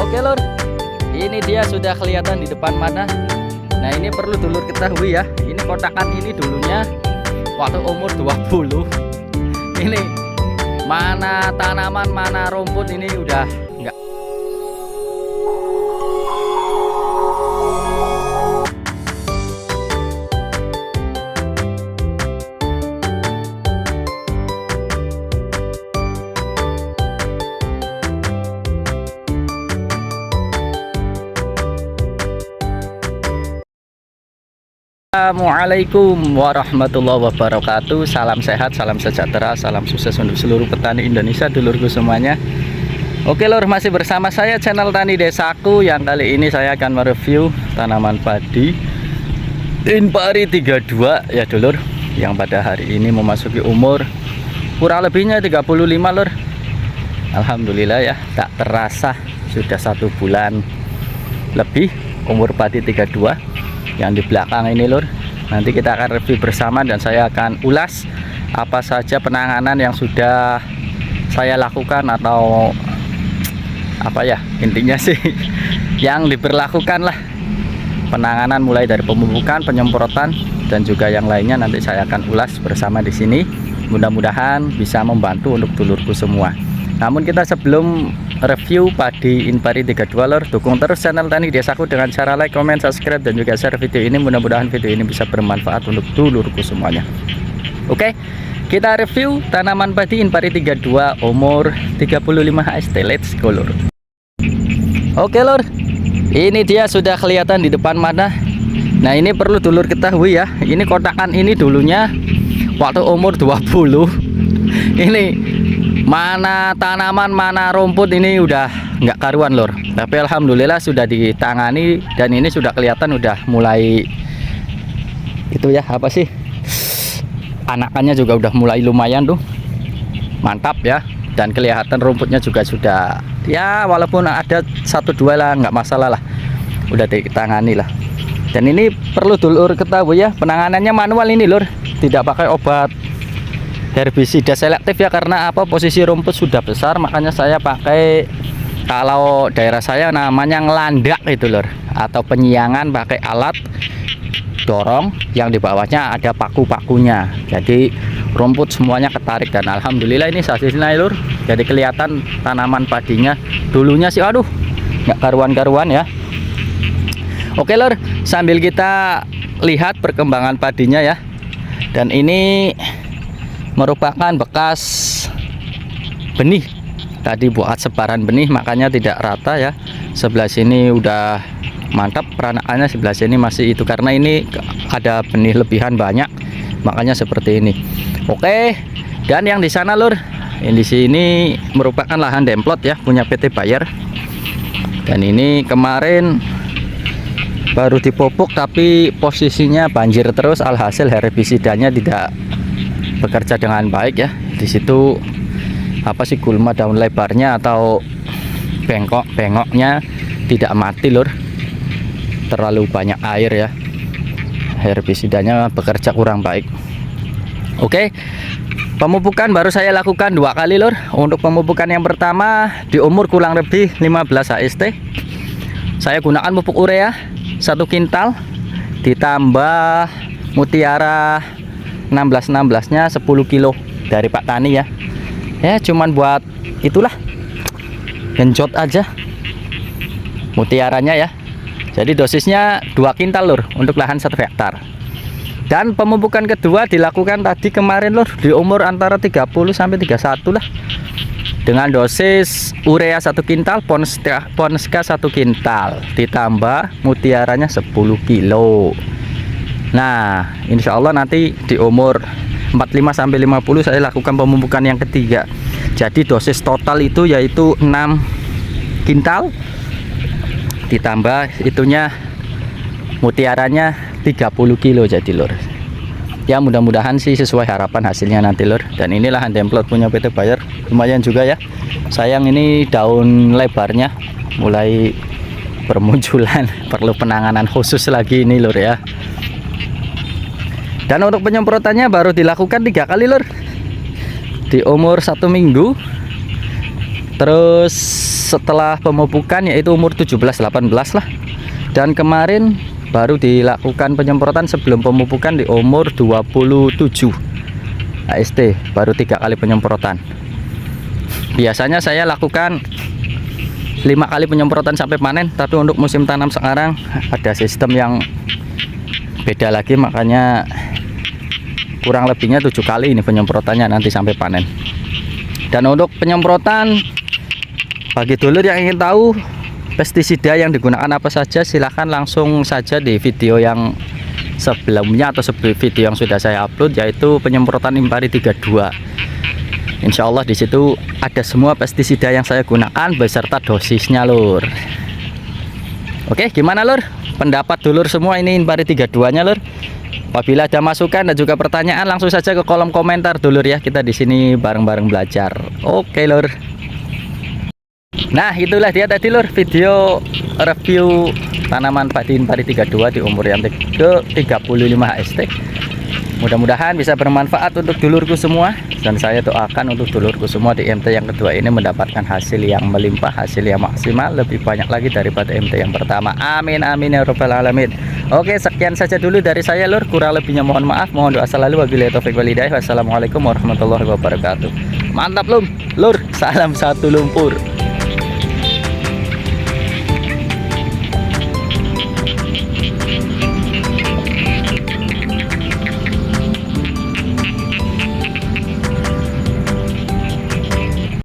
Oke lur, ini dia sudah kelihatan di depan mana. Nah ini perlu dulur ketahui ya, ini kotakan ini dulunya waktu umur 20. Ini mana tanaman mana rumput ini udah enggak. Assalamualaikum warahmatullahi wabarakatuh. Salam sehat, salam sejahtera, salam sukses untuk seluruh petani Indonesia, dulurku semuanya. Oke lur, masih bersama saya channel Tani Desaku. Yang kali ini saya akan mereview tanaman padi Inpari 32 ya dulur, yang pada hari ini memasuki umur kurang lebihnya 35 lur. Alhamdulillah ya, tak terasa sudah 1 bulan lebih umur padi 32 yang di belakang ini lur. Nanti kita akan review bersama dan saya akan ulas apa saja penanganan yang sudah saya lakukan, atau apa ya, intinya sih yang diberlakukan lah penanganan, mulai dari pemupukan, penyemprotan dan juga yang lainnya. Nanti saya akan ulas bersama di sini, mudah-mudahan bisa membantu untuk dulurku semua. Namun kita sebelum review padi Inpari 32 lur, dukung terus channel Tani Desaku dengan cara like, comment, subscribe dan juga share video ini. Mudah-mudahan video ini bisa bermanfaat untuk dulurku semuanya. Oke, kita review tanaman padi Inpari 32 umur 35 HST. Let's go lur. Oke lur, ini dia sudah kelihatan di depan mana. Nah ini perlu dulur ketahui ya, ini kotakan ini dulunya waktu umur 20. Ini mana tanaman mana rumput ini udah nggak karuan lur, tapi alhamdulillah sudah ditangani dan ini sudah kelihatan udah mulai itu ya, apa sih, anakannya juga udah mulai lumayan tuh, mantap ya. Dan kelihatan rumputnya juga sudah ya, walaupun ada 1-2 lah nggak masalah lah, udah ditangani lah. Dan ini perlu dulur ketahui ya, penanganannya manual ini lur, tidak pakai obat herbisida selektif ya. Karena apa, posisi rumput sudah besar, makanya saya pakai, kalau daerah saya namanya ngelandak itu lur, atau penyiangan pakai alat dorong yang di bawahnya ada paku-pakunya, jadi rumput semuanya ketarik. Dan alhamdulillah ini hasilnya lur, jadi kelihatan tanaman padinya dulunya sih aduh nggak karuan-karuan ya. Oke lur, sambil kita lihat perkembangan padinya ya. Dan ini merupakan bekas benih, tadi buat sebaran benih makanya tidak rata ya. Sebelah sini udah mantap peranakannya, sebelah sini masih itu, karena ini ada benih lebihan banyak makanya seperti ini. Oke, dan yang di sana lur, yang di sini merupakan lahan demplot ya, punya PT Bayer. Dan ini kemarin baru dipupuk tapi posisinya banjir terus, alhasil herbisidanya tidak bekerja dengan baik ya. Di situ apa sih, gulma daun lebarnya atau bengkoknya tidak mati lur, terlalu banyak air ya, herbisidanya bekerja kurang baik. Oke, pemupukan baru saya lakukan 2 kali lur. Untuk pemupukan yang pertama di umur kurang lebih 15 HST, saya gunakan pupuk urea 1 kintal ditambah mutiara 16 nya 10 kilo dari Pak Tani ya. Ya cuman buat itulah, genjot aja mutiaranya ya. Jadi dosisnya 2 kintal lur untuk lahan 1 hektar. Dan pemupukan kedua dilakukan tadi kemarin lur, di umur antara 30 sampai 31 lah, dengan dosis urea 1 kintal, ponska 1 kintal ditambah mutiaranya 10 kilo. Nah insya Allah nanti di umur 45 sampai 50 saya lakukan pemupukan yang ketiga. Jadi dosis total itu yaitu 6 kintal ditambah itunya mutiaranya 30 kilo jadi lur. Ya mudah-mudahan sih sesuai harapan hasilnya nanti lur. Dan ini lahan demplot punya PT Bayer, lumayan juga ya. Sayang ini daun lebarnya mulai bermunculan, perlu penanganan khusus lagi ini lur ya. Dan untuk penyemprotannya baru dilakukan 3 kali lur, di umur 1 minggu Terus setelah pemupukan yaitu umur 17-18 lah. Dan kemarin baru dilakukan penyemprotan sebelum pemupukan di umur 27 AST, baru 3 kali penyemprotan. Biasanya saya lakukan 5 kali penyemprotan sampai panen, tapi untuk musim tanam sekarang ada sistem yang beda lagi, makanya kurang lebihnya 7 kali ini penyemprotannya nanti sampai panen. Dan untuk penyemprotan, bagi dulur yang ingin tahu pestisida yang digunakan apa saja, silahkan langsung saja di video yang sebelumnya atau video yang sudah saya upload, yaitu penyemprotan Impari 32. Insya Allah di situ ada semua pestisida yang saya gunakan beserta dosisnya, lur. Oke, gimana lur? Pendapat dulur semua ini Impari 32-nya, lur. Apabila ada masukan dan juga pertanyaan, langsung saja ke kolom komentar dulur ya. Kita di sini bareng-bareng belajar. Oke, lur. Nah, itulah dia tadi lur video review tanaman padi Impari 32 di umur yang ke 35 HST. Mudah-mudahan bisa bermanfaat untuk dulurku semua, dan saya doakan untuk dulurku semua di MT yang kedua ini mendapatkan hasil yang melimpah, hasil yang maksimal, lebih banyak lagi daripada MT yang pertama. Amin amin ya rabbal alamin. Oke, sekian saja dulu dari saya lur, kurang lebihnya mohon maaf, mohon doa selalu. Wabillahi taufiq wal hidayah. Wassalamualaikum warahmatullahi wabarakatuh. Mantap lur, salam satu lumpur.